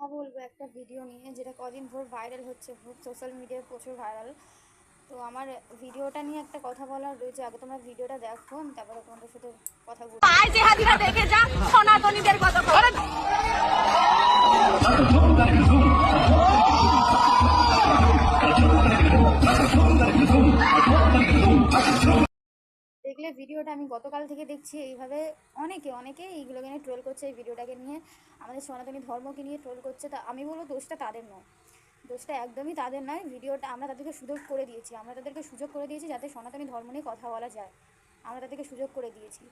কথা বলবো একটা ভিডিও নিয়ে, যেটা কদিন ভোর ভাইরাল হচ্ছে, সোশ্যাল মিডিয়ায় প্রচুর ভাইরাল। তো আমার ভিডিওটা নিয়ে একটা কথা বলার রয়েছে। আগে তোমরা ভিডিওটা দেখো, আমি তারপরে তোমাদের সাথে কথা বলবো। আয় যে হাদিরা দেখে যা সনাতনীদের কথা বলে। দেখলে ভিডিওটা আমি গতকাল থেকে দেখছি, এইভাবে অনেকে এইগুলোকে নিয়ে ট্রোল করছে, এই ভিডিওটাকে নিয়ে আমাদের সনাতনী ধর্মকে নিয়ে ট্রোল করছে। তা আমি বলবো দোষটা তাদের নয়, দোষটা একদমই তাদের নয়। ভিডিওটা আমরা তাদেরকে সুযোগ করে দিয়েছি, যাতে সনাতনী ধর্ম নিয়ে কথা বলা যায়। আমরা তাদেরকে সুযোগ করে দিয়েছি।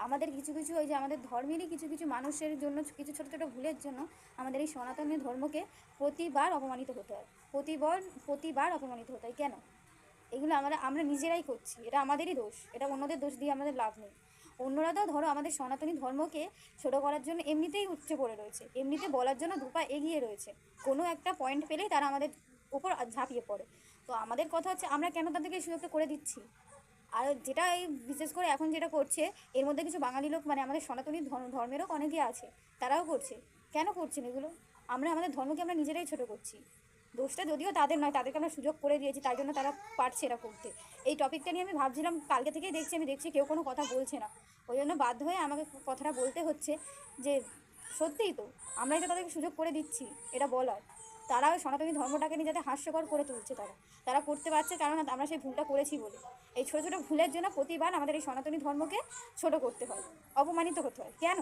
আমাদের কিছু ওই যে আমাদের ধর্মেরই কিছু মানুষের জন্য, কিছু ছোটো ছোটো ভুলের জন্য আমাদের এই সনাতনী ধর্মকে প্রতিবার অপমানিত হতে হয়, প্রতিবার অপমানিত হতে হয়। কেন? এগুলো আমরা নিজেরাই করছি, এটা আমাদেরই দোষ। এটা অন্যদের দোষ দিয়ে আমাদের লাভ নেই। অন্যরা তো ধরো আমাদের সনাতনী ধর্মকে ছোটো করার জন্য এমনিতেই উচ্চে পড়ে রয়েছে, এমনিতে বলার জন্য দুপা এগিয়ে রয়েছে। কোনো একটা পয়েন্ট পেলেই তারা আমাদের উপর ঝাঁপিয়ে পড়ে। তো আমাদের কথা হচ্ছে, আমরা কেন তাদেরকে এই সুযোগটা করে দিচ্ছি? আর যেটা এই বিশেষ করে এখন যেটা করছে, এর মধ্যে কিছু বাঙালি লোক, মানে আমাদের সনাতনী ধর্মেরও অনেকে আছে, তারাও করছে। কেন করছেন এগুলো? আমরা আমাদের ধর্মকে আমরা নিজেরাই ছোটো করছি। দোষটা যদিও তাদের নয়, তাদেরকে আমরা সুযোগ করে দিয়েছি, তাই জন্য তারা পারছে এটা করতে। এই টপিকটা নিয়ে আমি ভাবছিলাম, কালকে থেকেই দেখছি কেউ কোনো কথা বলছে না। ওই জন্য বাধ্য হয়ে আমাকে কথাটা বলতে হচ্ছে যে সত্যিই তো আমরাই তো তাদেরকে সুযোগ করে দিচ্ছি এটা বলার। তারা ওই সনাতনী ধর্মটাকে নিয়ে যাতে হাস্যকর করে তুলছে, তারা করতে পারছে, কারণ আমরা সেই ভুলটা করেছি বলে। এই ছোটো ছোটো ভুলের জন্য প্রতিবার আমাদের এই সনাতনী ধর্মকে ছোট করতে হয়, অপমানিত হতে হয়। কেন?